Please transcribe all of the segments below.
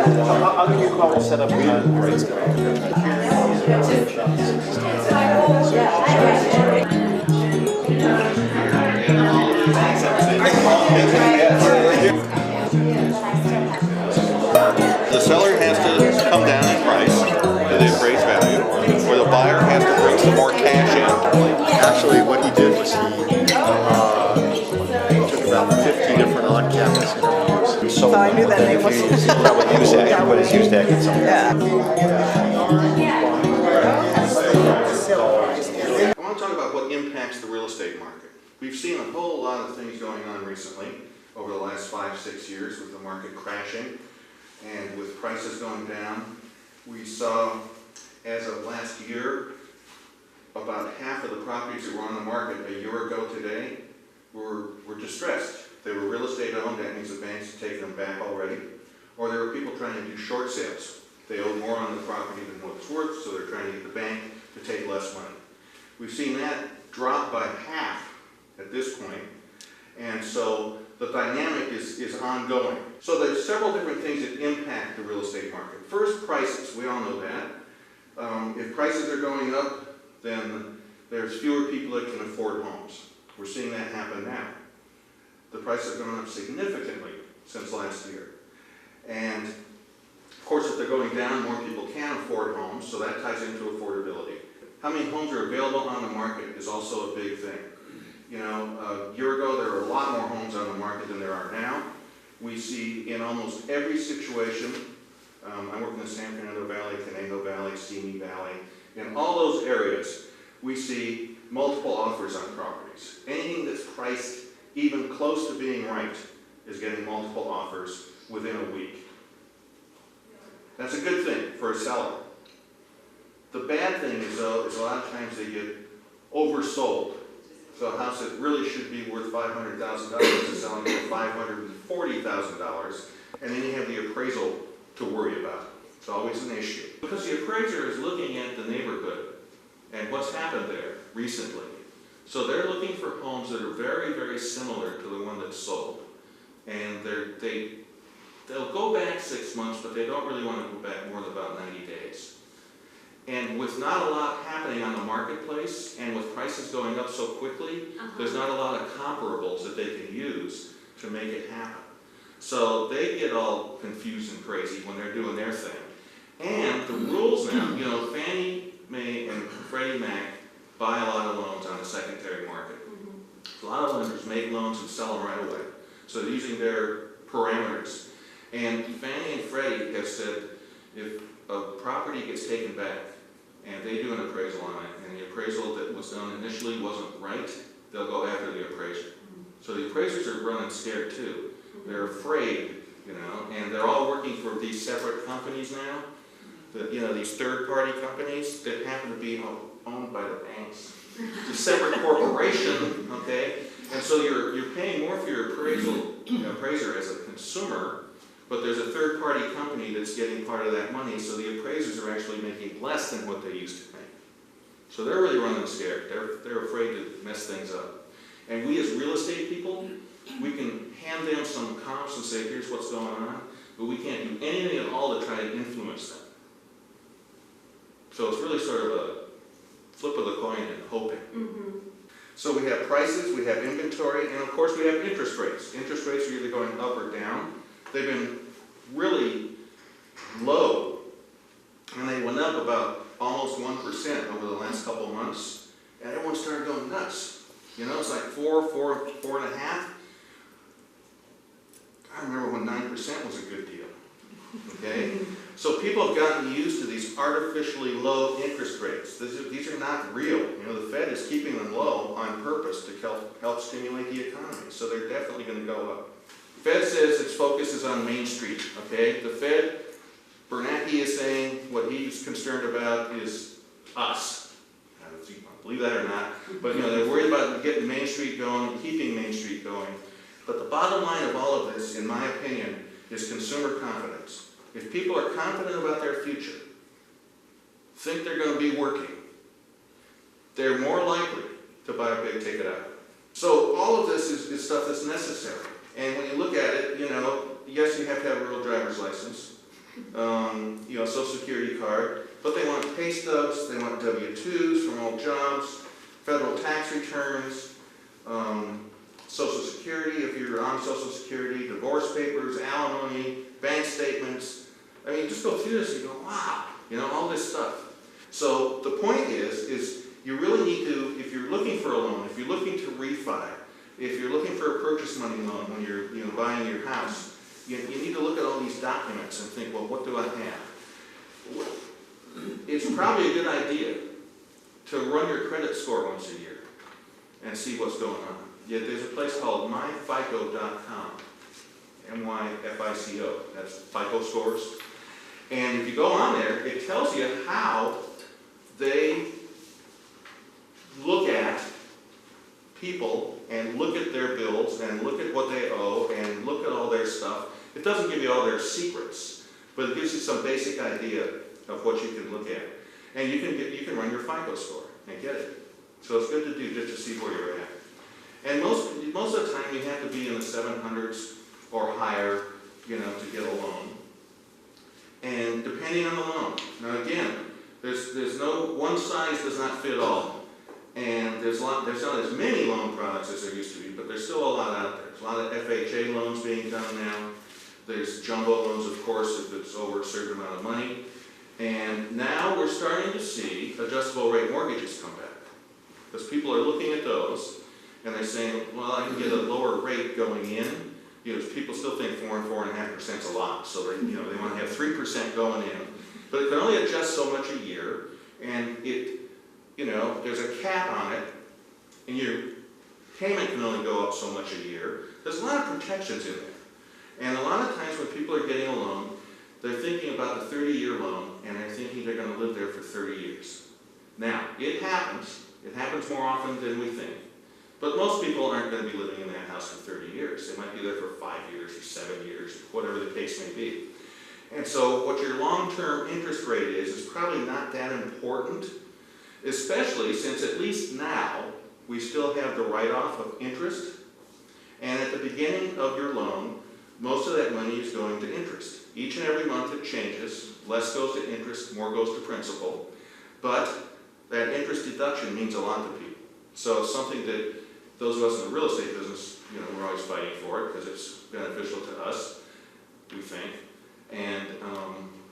I'll give you a call. We'll set up a time. The seller has to come down in price to the appraised value, or the buyer has to bring some more cash in. Actually, what he did was he took about 50 different on-campus interviews. So I knew that name was. Everybody's used that. Yeah. I want to talk about what impacts the real estate market. We've seen a whole lot of things going on recently over the last 5-6 years with the market crashing and with prices going down. We saw, as of last year, about half of the properties that were on the market a year ago today were distressed. They were real estate owned, that means the banks had taken them back already, or there were people trying to do short sales. They owe more on the property than what it's worth, so they're trying to get the bank to take less money. We've seen that drop by half at this point, and so the dynamic is ongoing. So there's several different things that impact the real estate market. First, prices. We all know that. If prices are going up, then there's fewer people that can afford homes. We're seeing that happen now. The prices have gone up significantly since last year. And of course, if they're going down, more people can afford homes, so that ties into affordability. How many homes are available on the market is also a big thing. You know, a year ago, there were a lot more homes on the market than there are now. We see in almost every situation, I work in the San Fernando Valley, Conejo Valley, Simi Valley, in all those areas, we see multiple offers on properties. Anything that's priced even close to being right is getting multiple offers within a week. That's a good thing for a seller. The bad thing is, though, is a lot of times they get oversold. So a house that really should be worth $500,000 is selling for $540,000, and then you have the appraisal to worry about. It's always an issue. Because the appraiser is looking at the neighborhood and what's happened there recently. So they're looking for homes that are very, very similar to the one that's sold. And they'll go back 6 months, but they don't really want to go back more than about 90 days. And with not a lot happening on the marketplace, and with prices going up so quickly, there's not a lot of comparables that they can use to make it happen. So they get all confused and crazy when they're doing their thing. And the rules now, you know, Fannie Mae and Freddie Mac buy a lot of loans on the secondary market. A lot of lenders make loans and sell them right away. So they're using their parameters. And Fannie and Freddie have said if a property gets taken back and they do an appraisal on it, and the appraisal that was done initially wasn't right, they'll go after the appraiser. So the appraisers are running scared too. They're afraid, you know, and they're all working for these separate companies now. You know, these third-party companies that happen to be owned by the banks. It's a separate corporation, okay? And so you're paying more for your appraiser as a consumer, but there's a third-party company that's getting part of that money, so the appraisers are actually making less than what they used to make. So they're really running scared. They're afraid to mess things up. And we as real estate people, we can hand them some comps and say, here's what's going on, but we can't do anything at all to try to influence them. So it's really sort of a flip of the coin and hoping. So we have prices, we have inventory, and of course we have interest rates. Interest rates are either going up or down. They've been really low, and they went up about almost 1% over the last couple of months, and everyone started going nuts. You know, it's like 4.5. I remember when 9% was a good deal, okay? So people have gotten used to these artificially low interest rates. These are not real. You know, the Fed is keeping them low on purpose to help stimulate the economy. So they're definitely going to go up. The Fed says its focus is on Main Street, okay? The Fed, Bernanke is saying what he's concerned about is us. I don't know if you believe that or not, but you know, they're worried about getting Main Street going, keeping Main Street going. But the bottom line of all of this, in my opinion, is consumer confidence. If people are confident about their future, think they're going to be working, they're more likely to buy a big ticket item. So all of this is stuff that's necessary. And when you look at it, you know, yes, you have to have a real driver's license. you know, Social Security card, but they want pay stubs, they want W-2s from old jobs, federal tax returns, Social Security if you're on Social Security, divorce papers, alimony, bank statements. I mean, just go through this and you go, wow, you know, all this stuff. So the point is you really need to, if you're looking for a loan, if you're looking to refi, if you're looking for a purchase money loan when you're, you know, buying your house, you need to look at all these documents and think, well, what do I have? It's probably a good idea to run your credit score once a year and see what's going on. Yet there's a place called myfico.com, M-Y-F-I-C-O, that's FICO scores. And if you go on there, it tells you how they look at people and look at their bills and look at what they owe and look at all their stuff. It doesn't give you all their secrets, but it gives you some basic idea of what you can look at. And you can run your FICO score and get it. So it's good to do just to see where you're at. And most of the time you have to be in the 700s or higher, you know, to get a loan. And depending on the loan. Now again, there's no, one size does not fit all. And there's not as many loan products as there used to be, but there's still a lot out there. There's a lot of FHA loans being done now. There's jumbo loans, of course, if it's over a certain amount of money. And now we're starting to see adjustable rate mortgages come back. Because people are looking at those, and they're saying, well, I can get a lower rate going in. You know, people still think 4 and 4.5% is a lot, so they, you know, they want to have 3% going in. But it can only adjust so much a year, and it, you know, there's a cap on it, and your payment can only go up so much a year. There's a lot of protections in there. And a lot of times when people are getting a loan, they're thinking about the 30-year loan, and they're thinking they're going to live there for 30 years. Now, it happens. It happens more often than we think. But most people aren't going to be living in that house for 30 years. They might be there for 5 years or 7 years, whatever the case may be. And so what your long-term interest rate is probably not that important, especially since at least now we still have the write-off of interest. And at the beginning of your loan, most of that money is going to interest. Each and every month it changes. Less goes to interest, more goes to principal. But that interest deduction means a lot to people. So it's something that those of us in the real estate business, you know, we're always fighting for it because it's beneficial to us, we think. And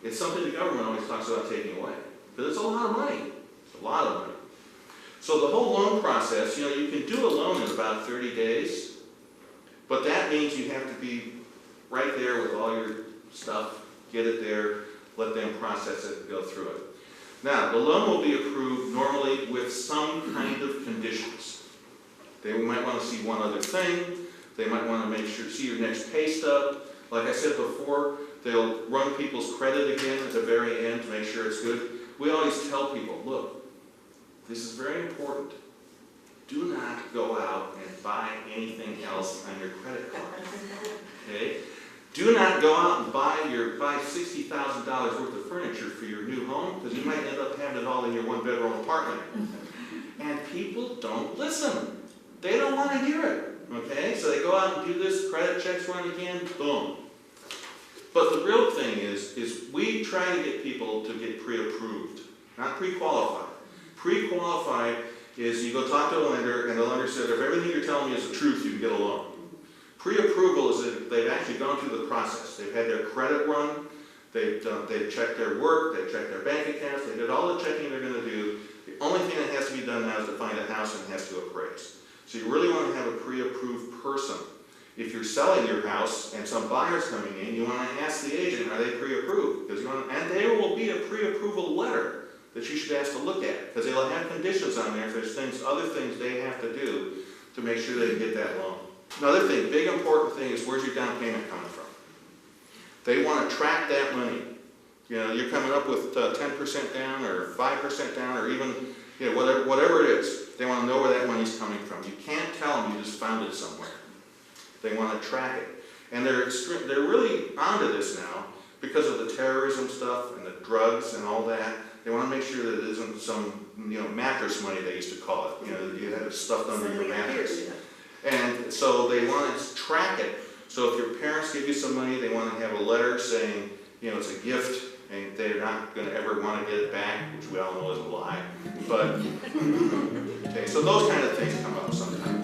it's something the government always talks about taking away. Because it's a lot of money. It's a lot of money. So the whole loan process, you know, you can do a loan in about 30 days, but that means you have to be right there with all your stuff, get it there, let them process it and go through it. Now, the loan will be approved normally with some kind of conditions. They might want to see one other thing. They might want to make sure, see your next pay stub. Like I said before, they'll run people's credit again at the very end to make sure it's good. We always tell people, look, this is very important. Do not go out and buy anything else on your credit card. Okay? Do not go out and buy $60,000 worth of furniture for your new home, because you might end up having it all in your one-bedroom apartment. And people don't listen. They don't want to hear it. Okay? So they go out and do this, credit checks run again, boom. But the real thing is we try to get people to get pre-approved, not pre-qualified. Pre-qualified is you go talk to a lender, and the lender says, if everything you're telling me is the truth, you can get a loan. Pre-approval is that they've actually gone through the process. They've had their credit run, they've checked their work, they've checked their bank accounts, they did all the checking they're going to do. The only thing that has to be done now is to find a house and it has to appraise. So you really want to have a pre-approved person. If you're selling your house and some buyer's coming in, you want to ask the agent, are they pre-approved? And there will be a pre-approval letter that you should ask to look at, because they'll have conditions on there if there's other things they have to do to make sure they can get that loan. Another thing, big important thing is where's your down payment coming from? They want to track that money. You know, you're coming up with 10% down or 5% down or even, you know, whatever it is. They want to know where that money's coming from. You can't tell them you just found it somewhere. They want to track it. And they're really onto this now because of the terrorism stuff and the drugs and all that. They want to make sure that it isn't some, you know, mattress money they used to call it. You know, you had it stuffed under your mattress. And so they want to track it. So if your parents give you some money, they want to have a letter saying, you know, it's a gift and they're not gonna ever wanna get it back, which we all know is a lie. But, okay, so those kind of things come up sometimes.